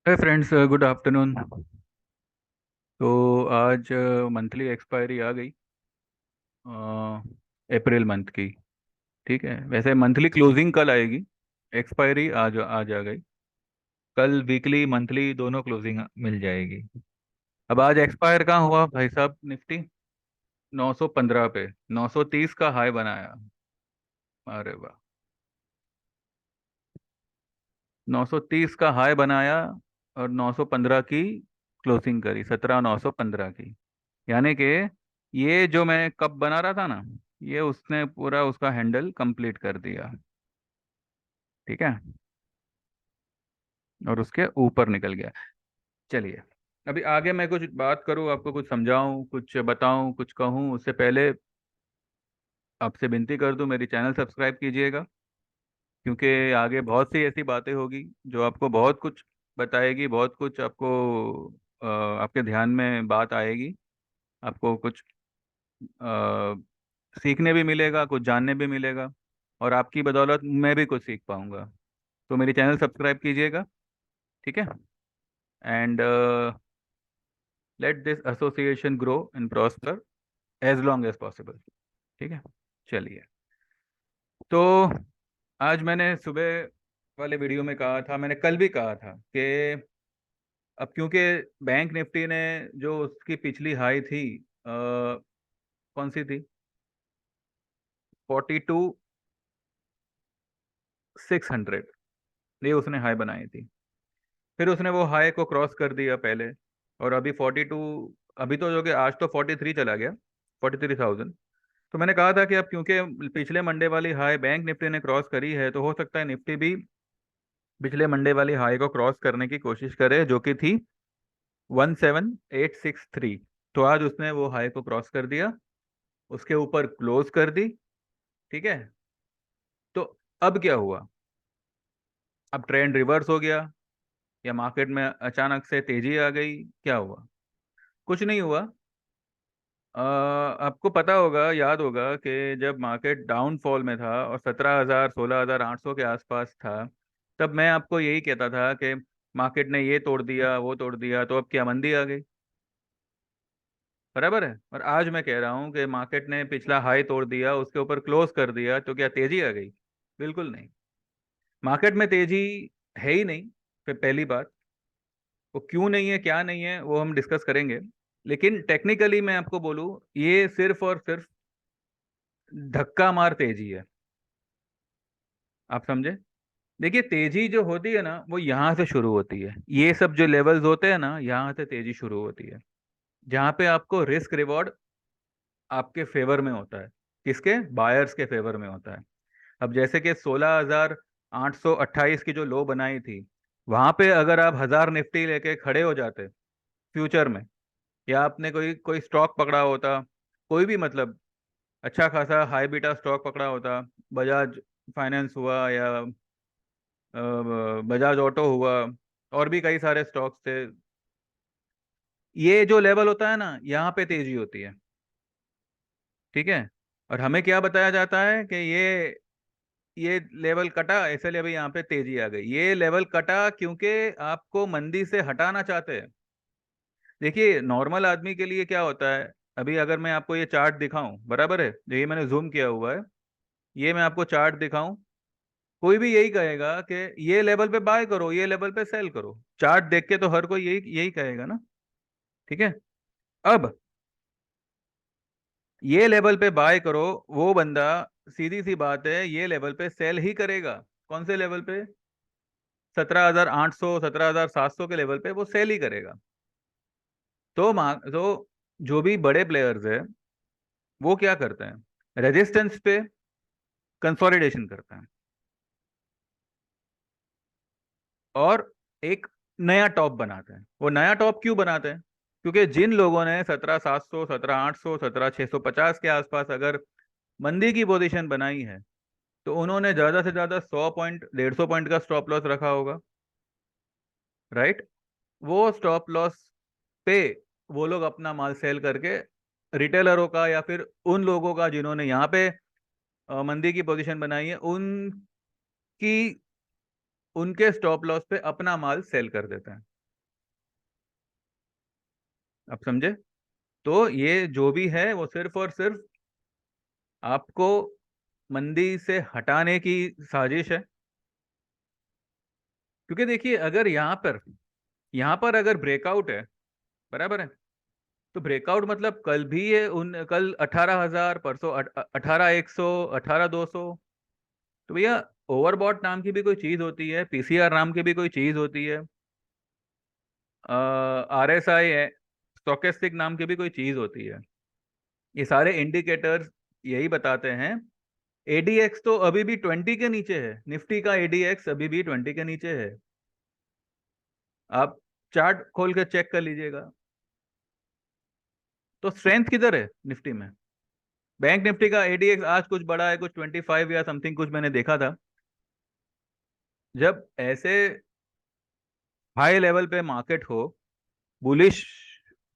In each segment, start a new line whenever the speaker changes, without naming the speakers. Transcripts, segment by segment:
हे friends, good afternoon. तो आज monthly expiry आ गई, अप्रैल मंथ की। ठीक है, वैसे मंथली क्लोजिंग कल आएगी। एक्सपायरी आज आज आ गई। कल वीकली मंथली दोनों क्लोजिंग मिल जाएगी। अब आज एक्सपायर कहाँ हुआ भाई साहब? निफ्टी 915 पे 930 का हाई बनाया। अरे वाह! 930 का हाई बनाया और 915 की क्लोजिंग करी, 17,915 की। यानी कि ये जो मैं कप बना रहा था ना, ये उसने पूरा उसका हैंडल कंप्लीट कर दिया। ठीक है, और उसके ऊपर निकल गया। चलिए, अभी आगे मैं कुछ बात करूं, आपको कुछ समझाऊं, कुछ बताऊं, कुछ कहूं, उससे पहले आपसे विनती कर दूं, मेरी चैनल सब्सक्राइब कीजिएगा। क्योंकि आगे बहुत सी ऐसी बातें होगी जो आपको बहुत कुछ बताएगी, बहुत कुछ आपको आपके ध्यान में बात आएगी। आपको कुछ सीखने भी मिलेगा, कुछ जानने भी मिलेगा, और आपकी बदौलत मैं भी कुछ सीख पाऊंगा। तो मेरी चैनल सब्सक्राइब कीजिएगा। ठीक है, and let this association grow and prosper as long as possible. ठीक है, चलिए। तो आज मैंने सुबह वाले वीडियो में कहा था, मैंने कल भी कहा था कि अब क्योंकि बैंक निफ्टी ने जो उसकी पिछली हाई थी, कौन सी थी? 42,600, ये उसने हाई बनाई थी। फिर उसने वो हाई को क्रॉस कर दिया पहले, और अभी 42। अभी तो जो कि आज तो 43 चला गया, 43,000। तो मैंने कहा था कि अब क्योंकि पिछले मंडे वाली हाई बैंक निफ्टी ने क्रॉस करी है, तो हो सकता है निफ्टी भी पिछले मंडे वाली हाई को क्रॉस करने की कोशिश करे, जो कि थी 17,863। तो आज उसने वो हाई को क्रॉस कर दिया, उसके ऊपर क्लोज कर दी। ठीक है, तो अब क्या हुआ? अब ट्रेंड रिवर्स हो गया, या मार्केट में अचानक से तेजी आ गई? क्या हुआ? कुछ नहीं हुआ। आपको पता होगा, याद होगा कि जब मार्केट डाउनफॉल में था और 17,000 16,800 के आसपास था, तब मैं आपको यही कहता था कि मार्केट ने ये तोड़ दिया, वो तोड़ दिया, तो अब क्या मंदी आ गई? बराबर है। और आज मैं कह रहा हूँ कि मार्केट ने पिछला हाई तोड़ दिया, उसके ऊपर क्लोज कर दिया, तो क्या तेजी आ गई? बिल्कुल नहीं। मार्केट में तेजी है ही नहीं। फिर पहली बात, वो क्यों नहीं है, क्या नहीं है, वो हम डिस्कस करेंगे। लेकिन टेक्निकली मैं आपको बोलूँ, ये सिर्फ और सिर्फ धक्का मार तेजी है। आप समझे? देखिए, तेजी जो होती है ना, वो यहाँ से शुरू होती है। ये सब जो लेवल्स होते हैं ना, यहाँ से तेजी शुरू होती है, जहाँ पे आपको रिस्क रिवॉर्ड आपके फेवर में होता है। किसके? बायर्स के फेवर में होता है। अब जैसे कि 16,828 की जो लो बनाई थी, वहां पे अगर आप 1,000 निफ्टी लेके खड़े हो जाते फ्यूचर में, या आपने कोई कोई स्टॉक पकड़ा होता, कोई भी मतलब अच्छा खासा हाई बीटा स्टॉक पकड़ा होता, बजाज फाइनेंस हुआ, या बजाज ऑटो हुआ, और भी कई सारे स्टॉक्स थे, ये जो लेवल होता है ना, यहाँ पे तेजी होती है। ठीक है, और हमें क्या बताया जाता है कि ये लेवल कटा, इसलिए अभी यहाँ पे तेजी आ गई। ये लेवल कटा क्योंकि आपको मंदी से हटाना चाहते हैं। देखिए, नॉर्मल आदमी के लिए क्या होता है, अभी अगर मैं आपको ये चार्ट दिखाऊं, बराबर है, जो ये मैंने जूम किया हुआ है, ये मैं आपको चार्ट दिखाऊं, कोई भी यही कहेगा कि ये लेवल पे बाय करो, ये लेवल पे सेल करो। चार्ट देख के तो हर कोई यही यही कहेगा ना। ठीक है, अब ये लेवल पे बाय करो, वो बंदा, सीधी सी बात है, ये लेवल पे सेल ही करेगा। कौन से लेवल पे? 17,800 17,700 के लेवल पे वो सेल ही करेगा। तो जो भी बड़े प्लेयर्स है, वो क्या करते हैं? रेजिस्टेंस पे कंसोलिडेशन करते हैं, और एक नया टॉप बनाते हैं। वो नया टॉप क्यों बनाते हैं? क्योंकि जिन लोगों ने 17,700 17,800 17,650 के आसपास अगर मंदी की पोजीशन बनाई है, तो उन्होंने ज्यादा से ज्यादा 100 पॉइंट 150 पॉइंट का स्टॉप लॉस रखा होगा। राइट? वो स्टॉप लॉस पे वो लोग अपना माल सेल करके, रिटेलरों का या फिर उन लोगों का जिन्होंने यहाँ पे मंदी की पोजीशन बनाई है, उनकी उनके स्टॉप लॉस पे अपना माल सेल कर देते हैं। आप समझे? तो ये जो भी है वो सिर्फ और सिर्फ आपको मंदी से हटाने की साजिश है। क्योंकि देखिए, अगर यहाँ पर अगर ब्रेकआउट है, बराबर है, तो ब्रेकआउट मतलब कल भी ये उन कल 18,000, परसों 18,100, 18,200। तो भैया, ओवरबॉट नाम की भी कोई चीज होती है, पीसीआर नाम की भी कोई चीज होती है, आरएसआई है, स्टोकेस्टिक नाम की भी कोई चीज होती है। ये सारे इंडिकेटर्स यही बताते हैं। एडीएक्स तो अभी भी 20 के नीचे है, निफ्टी का एडीएक्स अभी भी 20 के नीचे है। आप चार्ट खोल के चेक कर लीजिएगा। तो स्ट्रेंथ किधर है निफ्टी में? बैंक निफ्टी का एडीएक्स आज कुछ बड़ा है, कुछ 25 या समथिंग कुछ मैंने देखा था। जब ऐसे हाई लेवल पे मार्केट हो, बुलिश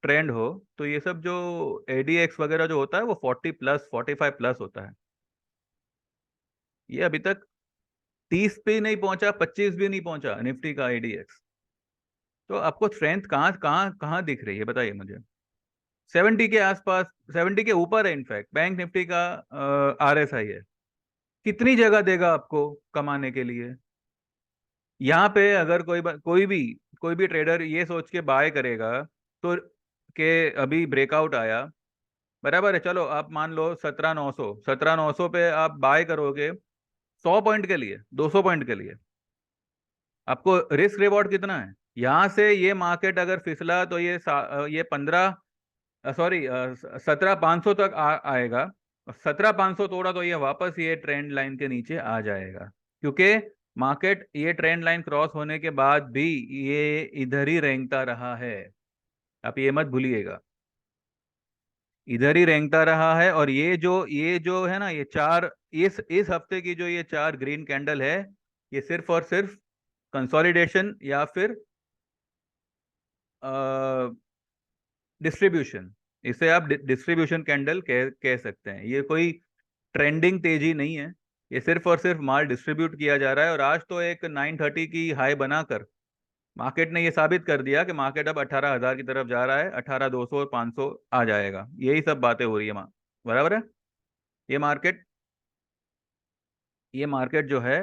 ट्रेंड हो, तो ये सब जो एडीएक्स वगैरह जो होता है वो 40+, 45+ होता है। ये अभी तक 30 पे नहीं पहुंचा, 25 भी नहीं पहुंचा निफ्टी का एडीएक्स। तो आपको स्ट्रेंथ कहाँ कहाँ कहाँ दिख रही है, बताइए मुझे। 70 के आसपास, 70 के ऊपर है इनफैक्ट बैंक निफ्टी का आरएसआई है। कितनी जगह देगा आपको कमाने के लिए? यहाँ पे अगर कोई भी ट्रेडर ये सोच के बाय करेगा, तो के अभी ब्रेकआउट आया, बराबर है, चलो आप मान लो 17,900, 17,900 पे आप बाय करोगे 100 पॉइंट के लिए, 200 पॉइंट के लिए, आपको रिस्क रिवॉर्ड कितना है? यहाँ से ये मार्केट अगर फिसला तो ये 15, सॉरी, 17,500 तक आएगा। 17,500 तोड़ा तो ये वापस ये ट्रेंड लाइन के नीचे आ जाएगा। क्योंकि मार्केट ये ट्रेंड लाइन क्रॉस होने के बाद भी ये इधर ही रेंगता रहा है। आप ये मत भूलिएगा, इधर ही रेंगता रहा है। और ये जो है ना, ये चार, इस हफ्ते की जो ये चार ग्रीन कैंडल है, ये सिर्फ और सिर्फ कंसोलिडेशन या फिर डिस्ट्रीब्यूशन, इसे आप डिस्ट्रीब्यूशन कैंडल कह सकते हैं। ये कोई ट्रेंडिंग तेजी नहीं है, ये सिर्फ और सिर्फ माल डिस्ट्रीब्यूट किया जा रहा है। और आज तो एक 930 की हाई बनाकर मार्केट ने ये साबित कर दिया कि मार्केट अब 18,000 की तरफ जा रहा है, 18,200 और 500 आ जाएगा, यही सब बातें हो रही है माँ, बराबर है। ये मार्केट ये मार्केट जो है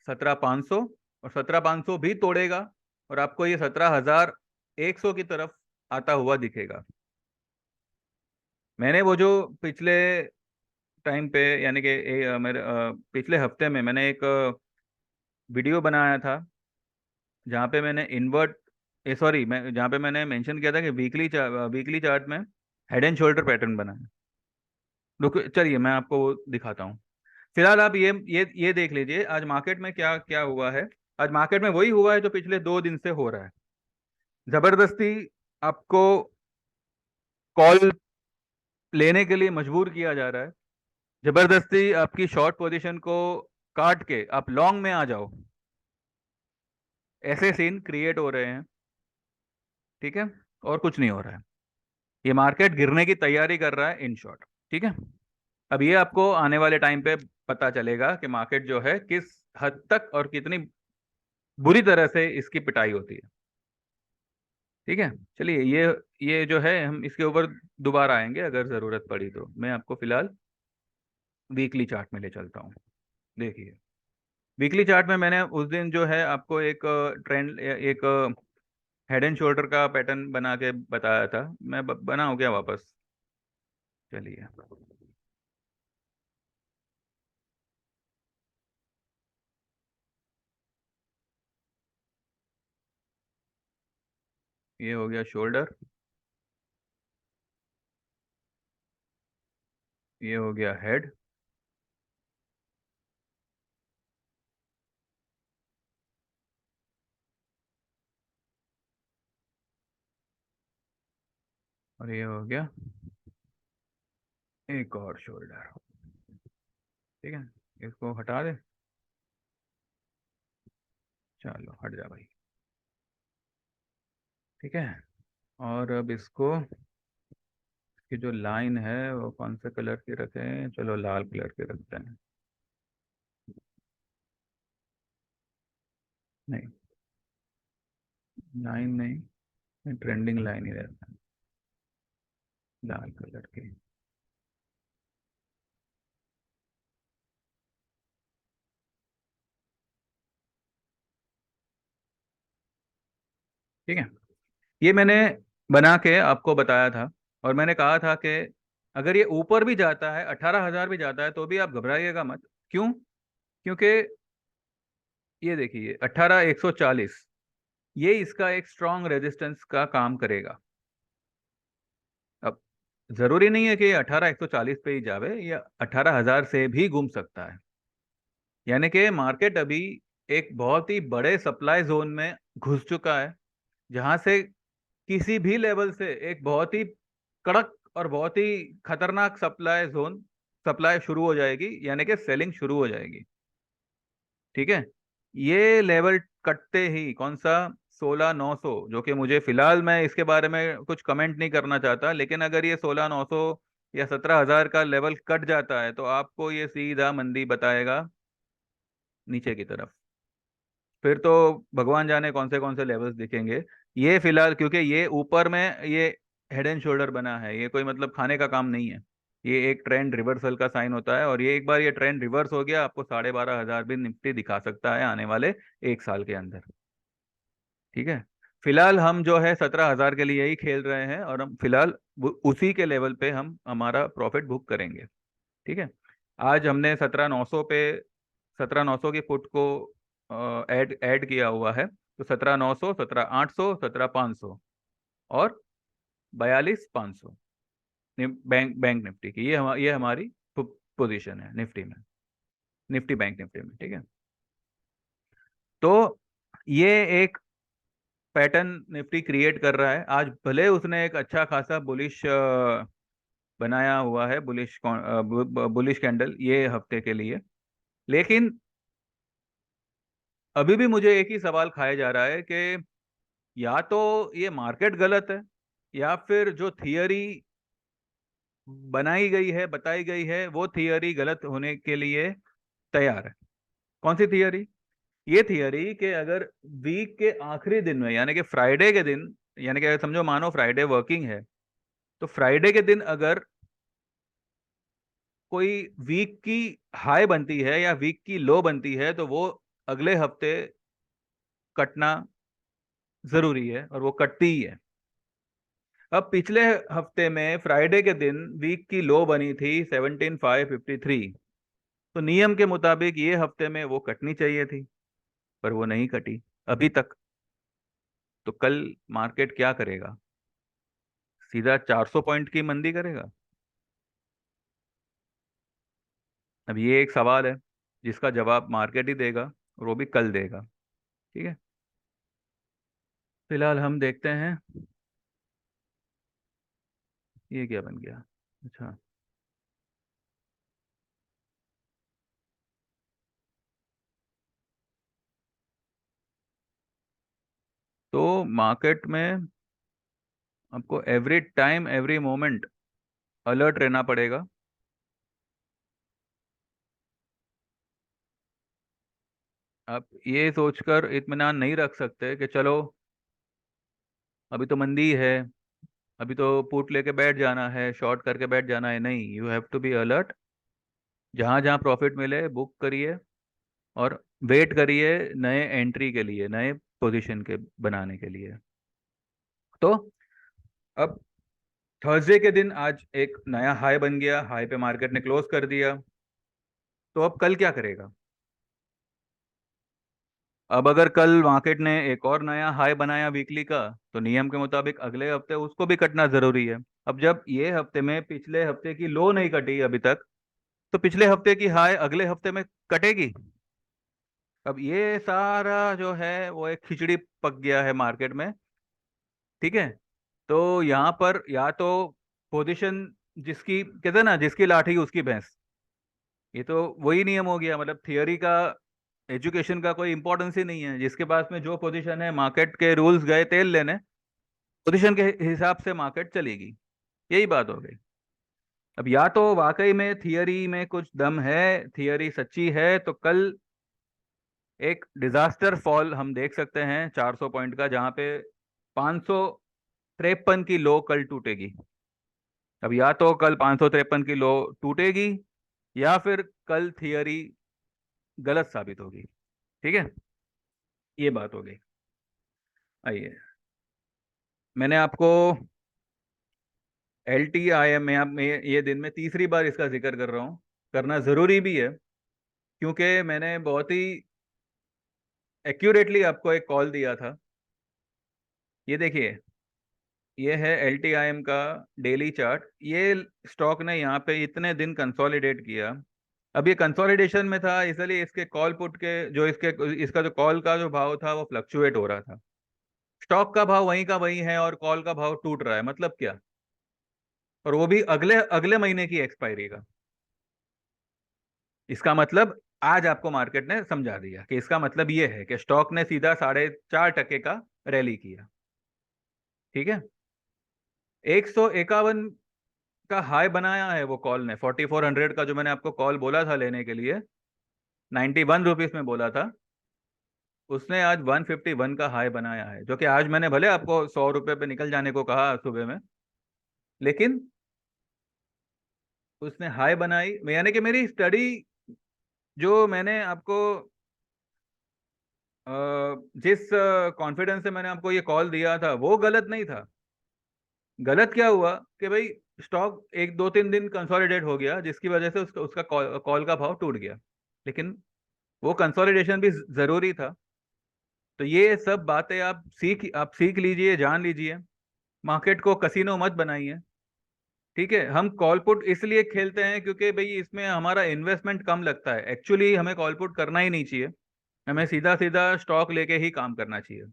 17,500 और 17,500 भी तोड़ेगा, और आपको ये 17,100 की तरफ आता हुआ दिखेगा। मैंने वो जो पिछले टाइम पे, यानी कि मेरे पिछले हफ्ते में मैंने एक वीडियो बनाया था, जहाँ पे मैंने इन्वर्ट, सॉरी, मैं जहाँ पे मैंने मेंशन किया था कि वीकली चार्ट में हेड एंड शोल्डर पैटर्न बना है। रुक, चलिए मैं आपको वो दिखाता हूँ। फिलहाल आप ये देख लीजिए आज मार्केट में क्या क्या हुआ है। आज मार्केट में वही हुआ है जो पिछले 2 दिन से हो रहा है। जबरदस्ती आपको कॉल लेने के लिए मजबूर किया जा रहा है। जबरदस्ती आपकी शॉर्ट पोजीशन को काट के आप लॉन्ग में आ जाओ, ऐसे सीन क्रिएट हो रहे हैं। ठीक है, और कुछ नहीं हो रहा है। ये मार्केट गिरने की तैयारी कर रहा है, इन शॉर्ट। ठीक है, अब ये आपको आने वाले टाइम पे पता चलेगा कि मार्केट जो है किस हद तक और कितनी बुरी तरह से इसकी पिटाई होती है। ठीक है, चलिए, ये जो है हम इसके ऊपर दोबारा आएंगे अगर ज़रूरत पड़ी तो। मैं आपको फिलहाल वीकली चार्ट में ले चलता हूँ। देखिए, वीकली चार्ट में मैंने उस दिन जो है आपको एक ट्रेंड, एक हेड एंड शोल्डर का पैटर्न बना के बताया था। मैं बनाऊँ क्या वापस? चलिए, ये हो गया शोल्डर, ये हो गया हेड, और ये हो गया एक और शोल्डर। ठीक है, इसको हटा दे, चलो हट जा भाई। ठीक है, और अब इसको, इसकी जो लाइन है वो कौन से कलर की रखें? चलो लाल कलर की रखते हैं। नहीं, लाइन नहीं, ट्रेंडिंग लाइन ही रहता है लाल कलर की। ठीक है, ये मैंने बना के आपको बताया था, और मैंने कहा था कि अगर ये ऊपर भी जाता है, 18,000 भी जाता है, तो भी आप घबराइएगा मत। क्यों? क्योंकि ये देखिए 18,140, ये इसका एक स्ट्रॉन्ग रेजिस्टेंस का काम करेगा। अब जरूरी नहीं है कि ये 18,140 पे ही जावे, या 18,000 से भी घूम सकता है। यानी कि मार्केट अभी एक बहुत ही बड़े सप्लाई जोन में घुस चुका है, जहां से किसी भी लेवल से एक बहुत ही कड़क और बहुत ही खतरनाक सप्लाई शुरू हो जाएगी, यानी कि सेलिंग शुरू हो जाएगी। ठीक है, ये लेवल कटते ही कौन सा, 16,900, जो कि मुझे फिलहाल, मैं इसके बारे में कुछ कमेंट नहीं करना चाहता, लेकिन अगर ये 16,900 या 17,000 का लेवल कट जाता है तो आपको ये सीधा मंदी बताएगा नीचे की तरफ। फिर तो भगवान जाने कौन से लेवल्स दिखेंगे। ये फिलहाल, क्योंकि ये ऊपर में ये हेड एंड शोल्डर बना है, ये कोई मतलब खाने का काम नहीं है। ये एक ट्रेंड रिवर्सल का साइन होता है, और ये एक बार ये ट्रेंड रिवर्स हो गया, आपको 12,500 भी निफ्टी दिखा सकता है आने वाले एक साल के अंदर। ठीक है, फिलहाल हम जो है 17,000 के लिए ही खेल रहे हैं, और हम फिलहाल उसी के लेवल पे हम हमारा प्रॉफिट बुक करेंगे। ठीक है, आज हमने 17,900 पे, 17,900 की पुट को ऐड ऐड किया हुआ है, तो 17,900, 17,800, 17,500 और 42,500 बैंक बैंक निफ्टी की, ये हमारी पोजीशन है निफ्टी में, निफ्टी बैंक निफ्टी में। ठीक है, तो ये एक पैटर्न निफ्टी क्रिएट कर रहा है आज, भले उसने एक अच्छा खासा बुलिश बनाया हुआ है, बुलिश कैंडल ये हफ्ते के लिए, लेकिन अभी भी मुझे एक ही सवाल खाया जा रहा है कि या तो ये मार्केट गलत है, या फिर जो थियरी बनाई गई है, बताई गई है, वो थियरी गलत होने के लिए तैयार है। कौन सी थियरी? ये थियरी कि अगर वीक के आखिरी दिन में, यानी कि फ्राइडे के दिन, यानी कि अगर समझो मानो फ्राइडे वर्किंग है, तो फ्राइडे के दिन अगर कोई वीक की हाई बनती है या वीक की लो बनती है, तो वो अगले हफ्ते कटना जरूरी है, और वो कटती ही है। अब पिछले हफ्ते में फ्राइडे के दिन वीक की लो बनी थी 17,553, तो नियम के मुताबिक ये हफ्ते में वो कटनी चाहिए थी, पर वो नहीं कटी अभी तक। तो कल मार्केट क्या करेगा? सीधा 400 पॉइंट की मंदी करेगा? अब ये एक सवाल है जिसका जवाब मार्केट ही देगा, और वो भी कल देगा। ठीक है, फिलहाल हम देखते हैं ये क्या बन गया। अच्छा, तो मार्केट में आपको every time every moment alert रहना पड़ेगा। आप ये सोचकर इत्मीनान नहीं रख सकते कि चलो अभी तो मंदी है, अभी तो पुट लेके बैठ जाना है, शॉर्ट करके बैठ जाना है। नहीं, you have to be alert. जहां जहां प्रॉफिट मिले बुक करिए, और वेट करिए नए एंट्री के लिए, नए पोजीशन के बनाने के लिए। तो अब थर्सडे के दिन आज एक नया हाई बन गया, हाई पे मार्केट ने क्लोज कर दिया, तो अब कल क्या करेगा? अब अगर कल मार्केट ने एक और नया हाई बनाया वीकली का, तो नियम के मुताबिक अगले हफ्ते उसको भी कटना जरूरी है। अब जब ये हफ्ते में पिछले हफ्ते की लो नहीं कटी अभी तक, तो पिछले हफ्ते की हाई अगले हफ्ते में कटेगी। अब ये सारा जो है वो एक खिचड़ी पक गया है मार्केट में। ठीक है, तो यहाँ पर या तो पोजीशन, जिसकी कहते हैं ना, जिसकी लाठी उसकी भैंस, ये तो वही नियम हो गया। मतलब थियोरी का, एजुकेशन का कोई इंपॉर्टेंस ही नहीं है। जिसके पास में जो पोजीशन है, मार्केट के रूल्स गए तेल लेने, पोजीशन के हिसाब से मार्केट चलेगी। यही बात हो गई। अब या तो वाकई में थियरी में कुछ दम है, थियरी सच्ची है, तो कल एक डिजास्टर फॉल हम देख सकते हैं 400 पॉइंट का, जहां पे 500 553 की लो कल टूटेगी। अब या तो कल 553 की लो टूटेगी, या फिर कल थियरी गलत साबित होगी। ठीक है, ये बात हो गई। आइए, मैंने आपको एल टी आई एम में ये दिन में तीसरी बार इसका जिक्र कर रहा हूँ, करना ज़रूरी भी है, क्योंकि मैंने बहुत ही एक्यूरेटली आपको एक कॉल दिया था। ये देखिए, ये है एल टी आई एम का डेली चार्ट। ये स्टॉक ने यहाँ पे इतने दिन कंसोलिडेट किया। अब ये कंसोलिडेशन में था, इसलिए इसके कॉल पुट के जो इसका जो कॉल का जो भाव था वो फ्लक्चुएट हो रहा था। स्टॉक का भाव वहीं का वहीं है और कॉल का भाव टूट रहा है, मतलब क्या? और वो भी अगले अगले महीने की एक्सपायरी का। इसका मतलब आज आपको मार्केट ने समझा दिया कि इसका मतलब ये है कि स्टॉक ने सीधा 4.5% का रैली किया। ठीक है, 151 का हाई बनाया है वो कॉल ने। 4400 का जो मैंने आपको कॉल बोला था लेने के लिए, 91 रुपीज में बोला था, उसने आज 151 का हाई बनाया है। जो कि आज मैंने भले आपको 100 रुपए पे निकल जाने को कहा सुबह में, लेकिन उसने हाई बनाई। यानी कि मेरी स्टडी, जो मैंने आपको अ, जिस कॉन्फिडेंस से मैंने आपको ये कॉल दिया था, वो गलत नहीं था। गलत क्या हुआ कि भाई स्टॉक एक दो तीन दिन कंसोलिडेट हो गया, जिसकी वजह से उसका उसका कॉल का भाव टूट गया। लेकिन वो कंसोलिडेशन भी जरूरी था। तो ये सब बातें आप सीख लीजिए, जान लीजिए। मार्केट को कसिनो मत बनाइए। ठीक है, हम कॉल पुट इसलिए खेलते हैं क्योंकि भाई इसमें हमारा इन्वेस्टमेंट कम लगता है। एक्चुअली हमें कॉल पुट करना ही नहीं चाहिए, हमें सीधा सीधा स्टॉक लेके ही काम करना चाहिए।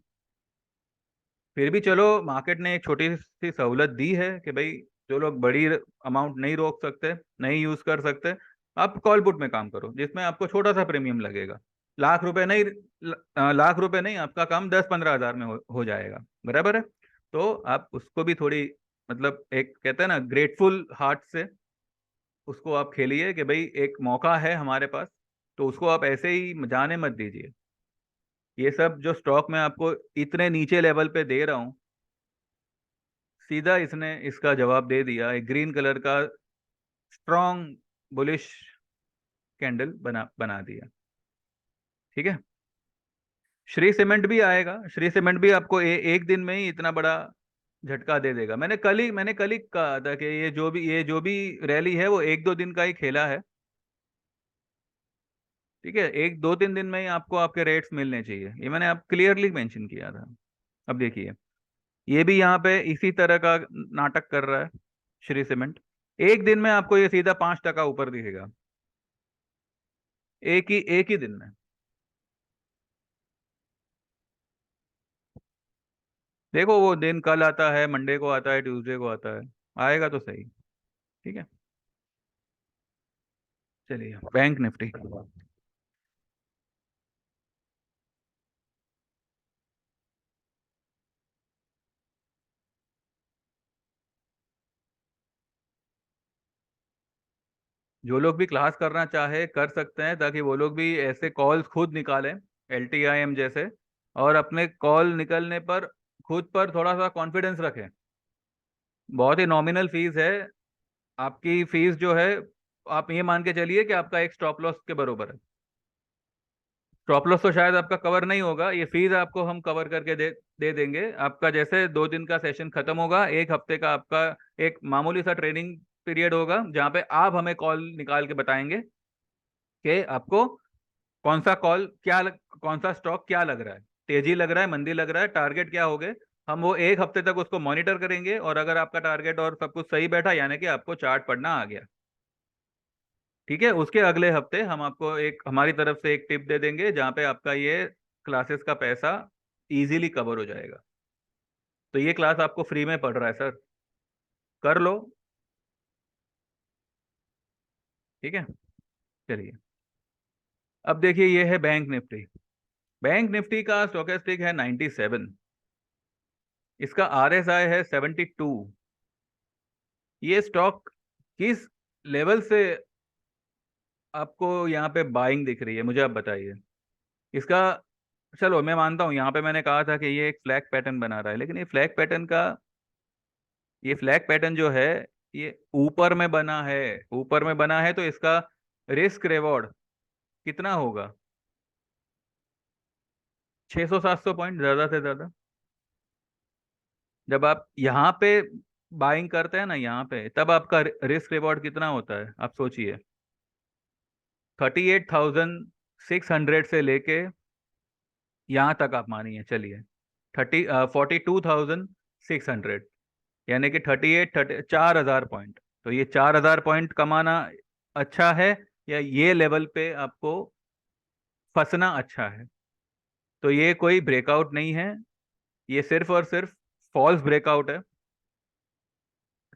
फिर भी चलो, मार्केट ने एक छोटी सी सहूलत दी है कि भाई जो लोग बड़ी अमाउंट नहीं रोक सकते, नहीं यूज कर सकते, आप कॉल पुट में काम करो, जिसमें आपको छोटा सा प्रीमियम लगेगा। लाख रुपए नहीं, लाख रुपए नहीं, आपका काम 10-15 हज़ार में हो जाएगा। बराबर है? तो आप उसको भी थोड़ी, मतलब एक कहते हैं ना, ग्रेटफुल हार्ट से उसको आप खेलिए कि भाई एक मौका है हमारे पास, तो उसको आप ऐसे ही जाने मत दीजिए। ये सब जो स्टॉक मैं आपको इतने नीचे लेवल पे दे रहा हूँ, सीधा इसने इसका जवाब दे दिया। एक ग्रीन कलर का स्ट्रॉन्ग बुलिश कैंडल बना बना दिया। ठीक है, श्री सीमेंट भी आएगा। श्री सीमेंट भी आपको एक दिन में ही इतना बड़ा झटका दे देगा। मैंने कल ही कहा था कि ये जो भी रैली है वो एक दो दिन का ही खेला है। ठीक है, एक दो तीन दिन में ही आपको आपके रेट्स मिलने चाहिए, ये मैंने आप क्लियरली मेंशन किया था। अब देखिए, ये भी यहाँ पे इसी तरह का नाटक कर रहा है। श्री सीमेंट एक दिन में आपको ये सीधा 5% ऊपर दिखेगा, एक ही दिन में। देखो, वो दिन कल आता है, मंडे को आता है, ट्यूसडे को आता है, आएगा तो सही। ठीक है, चलिए बैंक निफ्टी। जो लोग भी क्लास करना चाहे कर सकते हैं, ताकि वो लोग भी ऐसे कॉल्स खुद निकालें, एल टी आई एम जैसे, और अपने कॉल निकलने पर खुद पर थोड़ा सा कॉन्फिडेंस रखें। बहुत ही नॉमिनल फीस है आपकी। फीस जो है, आप ये मान के चलिए कि आपका एक स्टॉप लॉस के बरोबर है। स्टॉप लॉस तो शायद आपका कवर नहीं होगा, ये फीस आपको हम कवर करके दे देंगे। आपका जैसे 2 दिन का सेशन खत्म होगा, एक हफ्ते का आपका एक मामूली सा ट्रेनिंग पीरियड होगा, जहाँ पे आप हमें कॉल निकाल के बताएंगे कि आपको कौन सा कौन सा स्टॉक क्या लग रहा है, तेजी लग रहा है, मंदी लग रहा है, टारगेट क्या हो गए। हम वो एक हफ्ते तक उसको मॉनिटर करेंगे, और अगर आपका टारगेट और सब कुछ सही बैठा, यानी कि आपको चार्ट पढ़ना आ गया, ठीक है, उसके अगले हफ्ते हम आपको एक हमारी तरफ से एक टिप दे देंगे, जहाँ पे आपका ये क्लासेस का पैसा इजीली कवर हो जाएगा। तो ये क्लास आपको फ्री में पढ़ रहा है सर, कर लो। ठीक है, चलिए। अब देखिए, ये है बैंक निफ्टी। बैंक निफ्टी का स्टोकेस्टिक है 97, इसका आर एस आई है 72। ये स्टॉक किस लेवल से आपको यहाँ पे बाइंग दिख रही है, मुझे आप बताइए। इसका, चलो मैं मानता हूँ यहाँ पे मैंने कहा था कि ये एक फ्लैग पैटर्न बना रहा है, लेकिन ये फ्लैग पैटर्न का ये फ्लैग पैटर्न जो है, ये ऊपर में बना है। ऊपर में बना है तो इसका रिस्क रिवॉर्ड कितना होगा? 600-700 पॉइंट ज्यादा से ज्यादा। जब आप यहाँ पे बाइंग करते हैं ना, यहाँ पे, तब आपका रिस्क रिवॉर्ड कितना होता है आप सोचिए। 38,600 से लेके यहाँ तक आप मानिए चलिए, 42,600, यानी कि 4,000 पॉइंट। तो ये 4,000 पॉइंट कमाना अच्छा है, या ये लेवल पे आपको फंसना अच्छा है? तो ये कोई ब्रेकआउट नहीं है, ये सिर्फ और सिर्फ फॉल्स ब्रेकआउट है।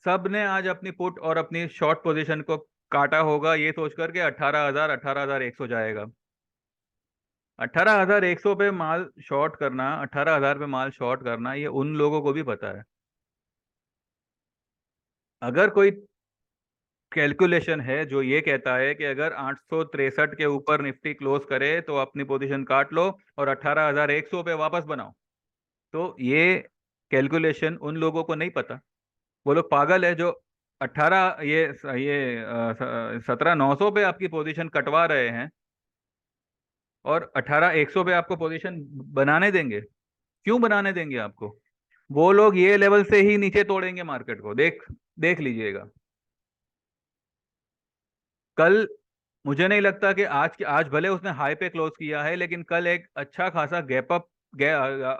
सब ने आज अपनी पुट और अपनी शॉर्ट पोजीशन को काटा होगा ये सोच करके 18,000, 18,100 जाएगा। 18,100 पे माल शॉर्ट करना, 18,000 पे माल शॉर्ट करना, ये उन लोगों को भी पता है। अगर कोई कैलकुलेशन है जो ये कहता है कि अगर 863 के ऊपर निफ्टी क्लोज करे तो अपनी पोजीशन काट लो और 18,100 पे वापस बनाओ, तो ये कैलकुलेशन उन लोगों को नहीं पता। वो लोग पागल है जो 18 ये 17,900 पे आपकी पोजीशन कटवा रहे हैं और 18,100 पे आपको पोजीशन बनाने देंगे। क्यों बनाने देंगे आपको? वो लोग ये लेवल से ही नीचे तोड़ेंगे मार्केट को, देख देख लीजिएगा। कल मुझे नहीं लगता कि आज भले उसने हाई पे क्लोज किया है, लेकिन कल एक अच्छा खासा गैप अप,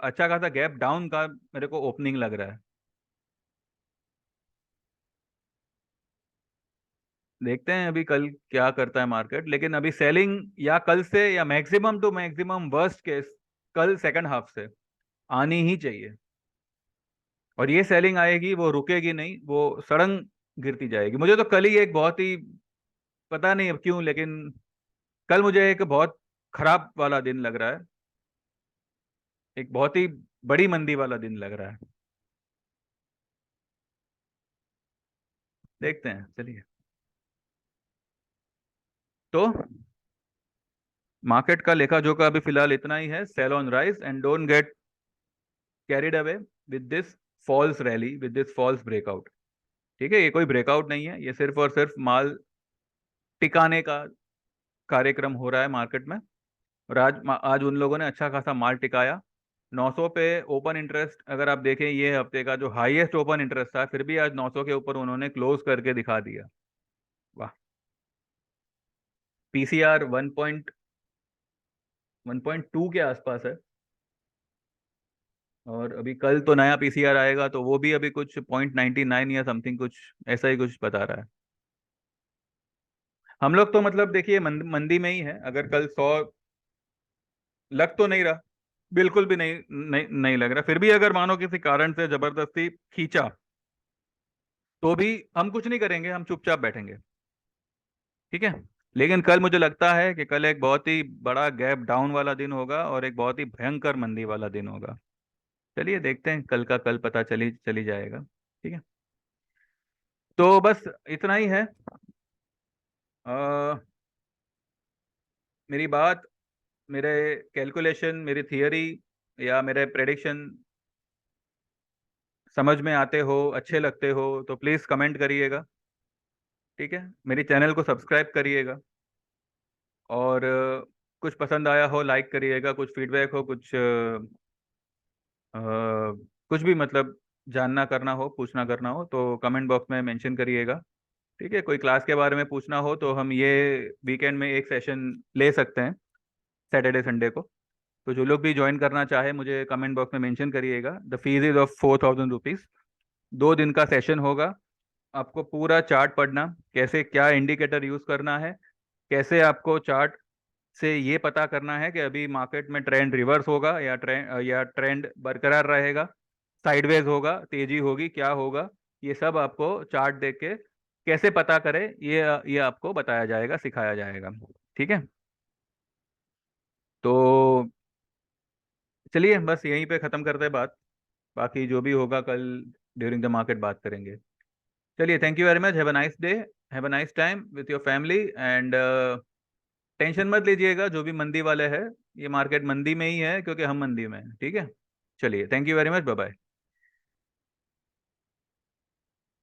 अच्छा खासा गैप डाउन का मेरे को ओपनिंग लग रहा है। देखते हैं अभी कल क्या करता है मार्केट, लेकिन अभी सेलिंग या कल से, या maximum to maximum worst case कल सेकंड हाफ से आनी ही चाहिए। और ये सेलिंग आएगी, वो रुकेगी नहीं, वो सड़ंग गिरती जाएगी। मुझे तो कल ही एक बहुत ही, पता नहीं अब क्यों, लेकिन कल मुझे एक बहुत खराब वाला दिन लग रहा है, एक बहुत ही बड़ी मंदी वाला दिन लग रहा है। देखते हैं चलिए। तो मार्केट का लेखा जोखा अभी फिलहाल इतना ही है। Sell on rise and don't get carried away with this false rally, with this false breakout. ठीक है, ये कोई ब्रेकआउट नहीं है, ये सिर्फ और सिर्फ माल टिकाने का कार्यक्रम हो रहा है मार्केट में। और आज उन लोगों ने अच्छा खासा माल टिकाया। 900 पे ओपन इंटरेस्ट अगर आप देखें, ये हफ्ते का जो हाईएस्ट ओपन इंटरेस्ट था, फिर भी आज 900 के ऊपर उन्होंने क्लोज करके दिखा दिया। वाह। पीसीआर 1.2 के आसपास है। और अभी कल तो नया पीसीआर आएगा, तो वो भी अभी कुछ 0.99 या समथिंग, कुछ ऐसा ही कुछ बता रहा है। हम लोग तो मतलब देखिए मंदी में ही है। अगर कल 100 लग तो नहीं रहा, बिल्कुल भी नहीं, नहीं लग रहा। फिर भी अगर मानो किसी कारण से जबरदस्ती खींचा, तो भी हम कुछ नहीं करेंगे, हम चुपचाप बैठेंगे। ठीक है। लेकिन कल मुझे लगता है कि कल एक बहुत ही बड़ा गैप डाउन वाला दिन होगा और एक बहुत ही भयंकर मंदी वाला दिन होगा। चलिए देखते हैं, कल का कल पता चली चली जाएगा। ठीक है। तो बस इतना ही है। अ, मेरी बात, मेरे कैलकुलेशन, मेरी थियरी या मेरे प्रेडिक्शन समझ में आते हो, अच्छे लगते हो, तो प्लीज़ कमेंट करिएगा। ठीक है, मेरी चैनल को सब्सक्राइब करिएगा। और कुछ पसंद आया हो लाइक करिएगा, कुछ फीडबैक हो, कुछ भी मतलब जानना करना हो, पूछना करना हो, तो कमेंट बॉक्स में मेंशन करिएगा। ठीक है, कोई क्लास के बारे में पूछना हो तो हम ये वीकेंड में एक सेशन ले सकते हैं, सैटरडे संडे को। तो जो लोग भी ज्वाइन करना चाहे मुझे कमेंट बॉक्स में मेंशन करिएगा। The fees is of 4,000 rupees. 2 दिन का सेशन होगा। आपको पूरा चार्ट पढ़ना, कैसे क्या इंडिकेटर यूज़ करना है, कैसे आपको चार्ट से ये पता करना है कि अभी मार्केट में ट्रेंड रिवर्स होगा या ट्रेंड बरकरार रहेगा, साइडवेज होगा, तेजी होगी, क्या होगा, ये सब आपको चार्ट देख के कैसे पता करें, ये आपको बताया जाएगा, सिखाया जाएगा। ठीक है। तो चलिए बस यहीं पे ख़त्म करते हैं बात। बाकी जो भी होगा कल ड्यूरिंग द मार्केट बात करेंगे। चलिए, thank you very much. Have a nice day, have a nice time with your family and tension मत लीजिएगा जो भी मंदी वाले है, ये मार्केट मंदी में ही है क्योंकि हम मंदी में हैं। ठीक है। चलिए, thank you very much, bye bye.